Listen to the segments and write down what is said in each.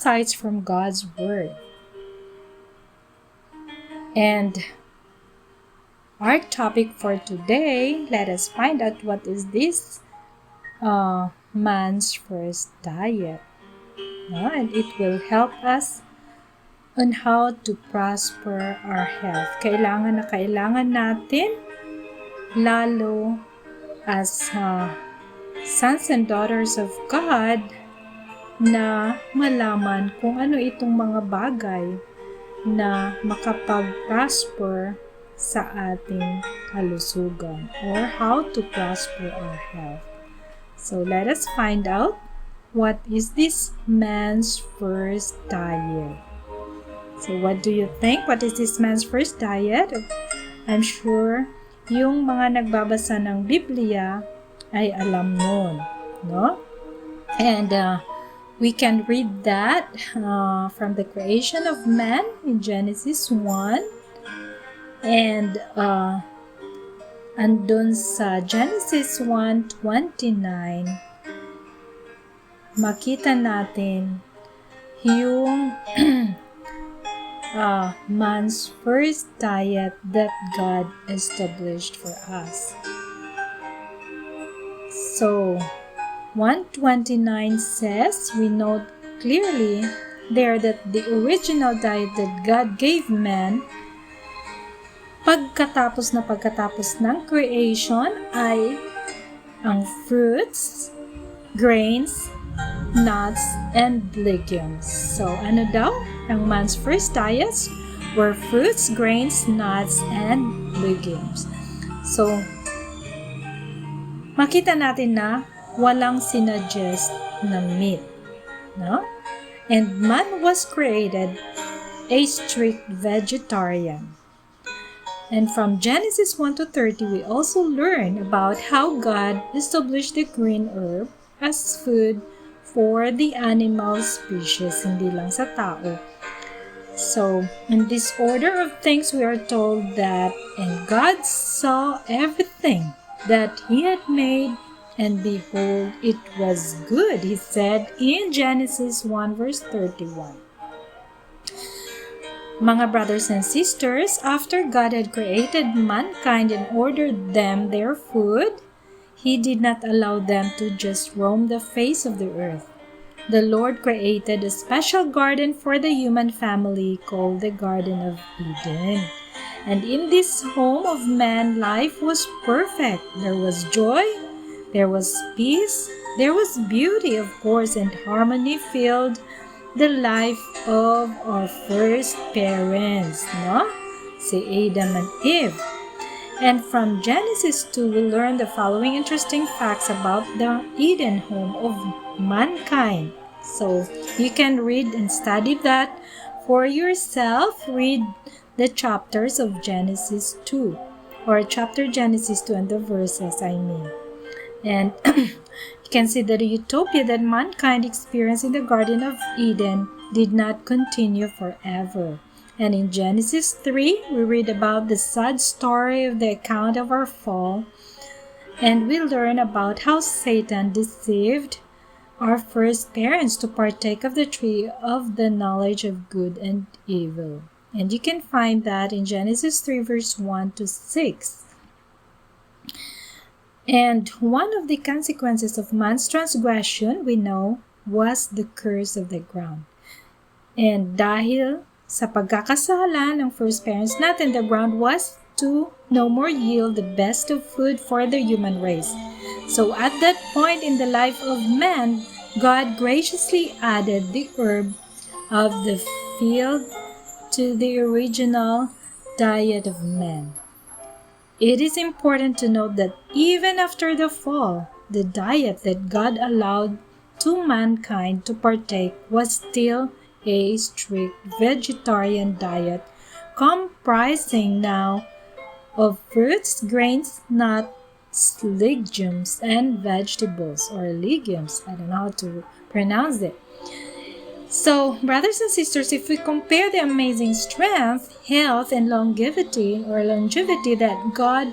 insights from God's Word. And our topic for today, let us find out what is this man's first diet. And it will help us on how to prosper our health. Kailangan natin, lalo as sons and daughters of God, na malaman kung ano itong mga bagay na makapag-prosper sa ating kalusugan, or how to prosper our health. So let us find out what is this man's first diet. So what do you think? What is this man's first diet? I'm sure yung mga nagbabasa ng Biblia ay alam nun, no? And we can read that from the creation of man in Genesis 1. And andun sa Genesis 1:29, makita natin yung man's first diet that God established for us. So 1:29 says, we note clearly there that the original diet that God gave man pagkatapos ng creation ay ang fruits, grains, nuts, and legumes. So, ano daw? Ang man's first diets were fruits, grains, nuts, and legumes. So, makita natin na walang sinuggest na meat, no? And man was created a strict vegetarian. And from Genesis 1-30, we also learn about how God established the green herb as food for the animal species, hindi lang sa tao. So, in this order of things, we are told that, and God saw everything that He had made, and behold, it was good, He said in Genesis 1:31. Mga brothers and sisters, after God had created mankind and ordered them their food, He did not allow them to just roam the face of the earth. The Lord created a special garden for the human family called the Garden of Eden. And in this home of man, life was perfect. There was joy, there was peace, there was beauty, of course, and harmony filled the life of our first parents, no? Si Adam and Eve. And from Genesis 2, we learn the following interesting facts about the Eden home of mankind. So, you can read and study that for yourself. Read the chapters of Genesis 2, or chapter Genesis 2 and the verses, And you can see that the utopia that mankind experienced in the Garden of Eden did not continue forever. And in Genesis 3, we read about the sad story of the account of our fall, and we learn about how Satan deceived our first parents to partake of the tree of the knowledge of good and evil. And you can find that in Genesis 3 verse 1-6. And one of the consequences of man's transgression, we know, was the curse of the ground. And dahil sa pagkakasala ng first parents natin, the ground was to no more yield the best of food for the human race. So at that point in the life of man, God graciously added the herb of the field to the original diet of man. It is important to note that even after the fall, the diet that God allowed to mankind to partake was still a strict vegetarian diet comprising now of fruits, grains, nuts, legumes, and vegetables, or legumes. I don't know how to pronounce it. So, brothers and sisters, if we compare the amazing strength, health, and longevity that God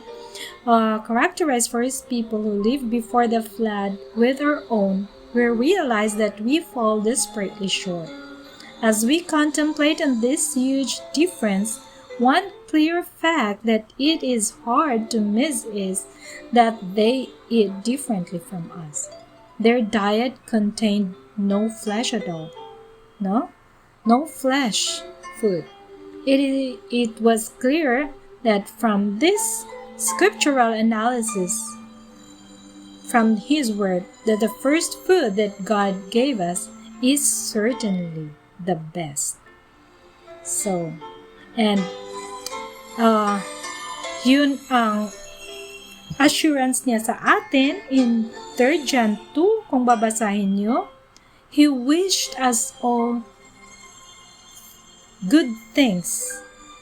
characterized for His people who lived before the flood with our own, we realize that we fall desperately short. As we contemplate on this huge difference, one clear fact that it is hard to miss is that they eat differently from us. Their diet contained no flesh at all. No flesh food. It was clear that from this scriptural analysis, from His Word, that the first food that God gave us is certainly the best. So, and yun ang assurance niya sa atin in 3 John 2, kung babasahin nyo. He wished us all good things.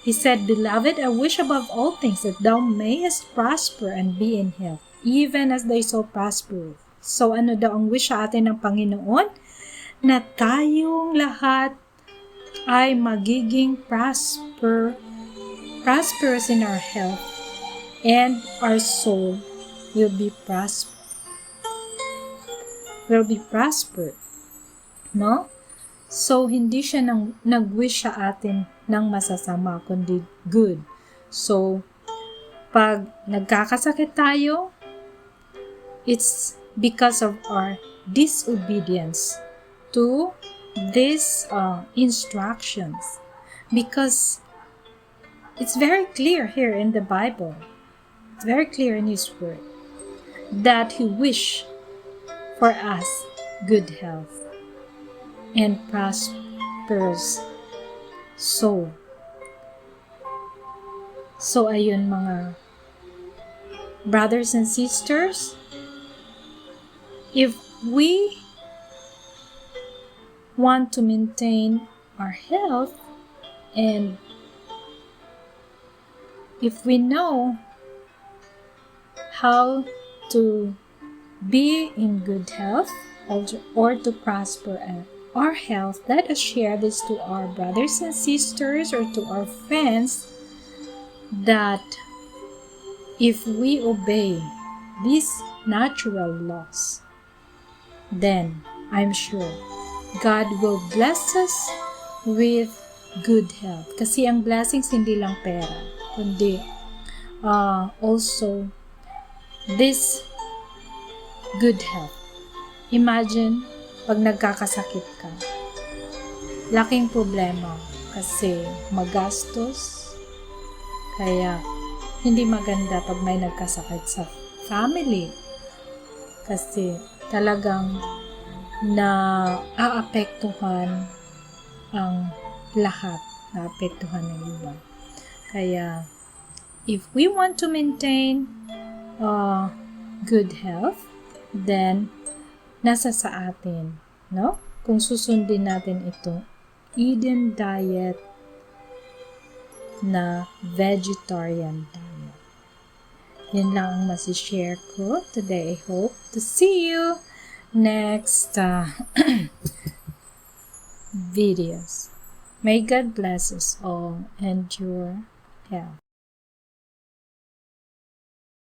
He said, Beloved, I wish above all things that thou mayest prosper and be in health, even as thy soul prospereth. So ano daw ang wish sa atin ng Panginoon? Na tayong lahat ay magiging prosperous in our health, and our soul will be prospered. No? So, hindi siya nag-wish sa atin ng masasama, kundi good. So, pag nagkakasakit tayo, it's because of our disobedience to these instructions. Because it's very clear here in the Bible, it's very clear in His Word, that He wished for us good health and prosperous soul. So, ayun mga brothers and sisters, if we want to maintain our health, and if we know how to be in good health or to prosper our health, let us share this to our brothers and sisters or to our friends, that if we obey these natural laws, then I'm sure God will bless us with good health. Kasi ang blessings hindi lang pera, kundi also this good health. Imagine, pag nagkakasakit ka, laking problema kasi magastos, kaya hindi maganda pag may nagkasakit sa family kasi talagang naapektuhan ang lahat, naapektuhan ng iba. Kaya if we want to maintain good health, then nasa sa atin, no? Kung susundin natin ito, Eden diet na vegetarian diet. Yan lang ang masishare ko today. I hope to see you next videos. May God bless us all and your health.